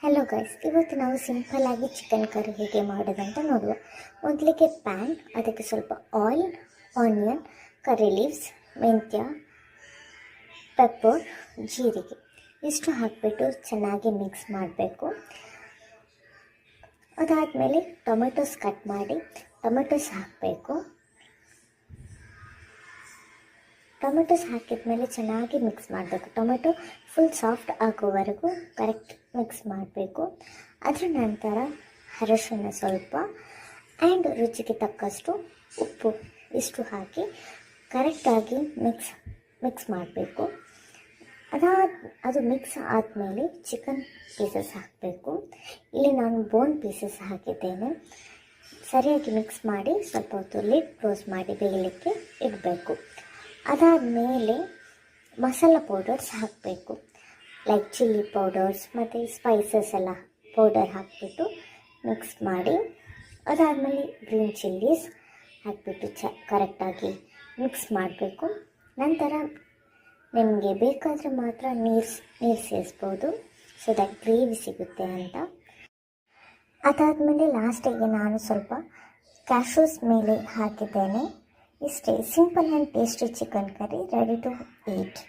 Hello guys, ಇವತ್ತು ನಾವು ಸಿಂಪಲ್ಲಾಗಿ ಚಿಕನ್ ಕರಿ ಹೇಗೆ ಮಾಡೋದಂತ ನೋಡುವ. ಮೊದಲಿಗೆ ಪ್ಯಾನ್, ಅದಕ್ಕೆ ಸ್ವಲ್ಪ ಆಯಿಲ್, ಆನಿಯನ್, ಕರಿ ಲೀವ್ಸ್, ಮೆಂತ್ಯ, ಪೆಪ್ಪರ್, ಜೀರಿಗೆ ಇಷ್ಟು ಹಾಕಿಬಿಟ್ಟು ಚೆನ್ನಾಗಿ ಮಿಕ್ಸ್ ಮಾಡಬೇಕು. ಅದಾದಮೇಲೆ ಟೊಮೆಟೊಸ್ ಕಟ್ ಮಾಡಿ ಟೊಮೆಟೊಸ್ ಹಾಕಬೇಕು. ಟೊಮೆಟೊಸ್ ಹಾಕಿದ ಮೇಲೆ ಚೆನ್ನಾಗಿ ಮಿಕ್ಸ್ ಮಾಡಬೇಕು. ಟೊಮೆಟೊ ಫುಲ್ ಸಾಫ್ಟ್ ಆಗೋವರೆಗೂ ಕರೆಕ್ಟ್ ಮಿಕ್ಸ್ ಮಾಡಬೇಕು. ಅದರ ನಂತರ ಅರಶಿನ ಸ್ವಲ್ಪ ಆ್ಯಂಡ್ ರುಚಿಗೆ ತಕ್ಕಷ್ಟು ಉಪ್ಪು ಇಷ್ಟು ಹಾಕಿ ಕರೆಕ್ಟಾಗಿ ಮಿಕ್ಸ್ ಮಾಡಬೇಕು. ಅದು ಮಿಕ್ಸ್ ಆದಮೇಲೆ ಚಿಕನ್ ಪೀಸಸ್ ಹಾಕಬೇಕು. ಇಲ್ಲಿ ನಾನು ಬೋನ್ ಪೀಸಸ್ ಹಾಕಿದ್ದೇನೆ. ಸರಿಯಾಗಿ ಮಿಕ್ಸ್ ಮಾಡಿ ಸ್ವಲ್ಪ ಹೊತ್ತು ಲಿಡ್ ಕ್ಲೋಸ್ ಮಾಡಿ ಬೇಯಲಿಕ್ಕೆ ಇಡಬೇಕು. ಅದಾದಮೇಲೆ ಮಸಾಲ ಪೌಡರ್ಸ್ ಹಾಕಬೇಕು. ಲೈಕ್ ಚಿಲ್ಲಿ ಪೌಡರ್ಸ್ ಮತ್ತು ಸ್ಪೈಸಸ್ ಎಲ್ಲ ಪೌಡರ್ ಹಾಕಿಬಿಟ್ಟು ಮಿಕ್ಸ್ ಮಾಡಿ, ಅದಾದಮೇಲೆ ಗ್ರೀನ್ ಚಿಲ್ಲೀಸ್ ಹಾಕಿಬಿಟ್ಟು ಕರೆಕ್ಟಾಗಿ ಮಿಕ್ಸ್ ಮಾಡಬೇಕು. ನಂತರ ನಿಮಗೆ ಬೇಕಾದರೆ ಮಾತ್ರ ನೀರು ಸೇರಿಸ್ಬೋದು, ಸೊ ದಟ್ ಗ್ರೇವಿ ಸಿಗುತ್ತೆ ಅಂತ. ಅದಾದಮೇಲೆ ಲಾಸ್ಟಿಗೆ ನಾನು ಸ್ವಲ್ಪ ಕ್ಯಾಶ್ಯೂಸ್ ಮೇಲೆ ಹಾಕಿದ್ದೇನೆ. ಇಷ್ಟೇ, simple and tasty chicken curry ready to heat.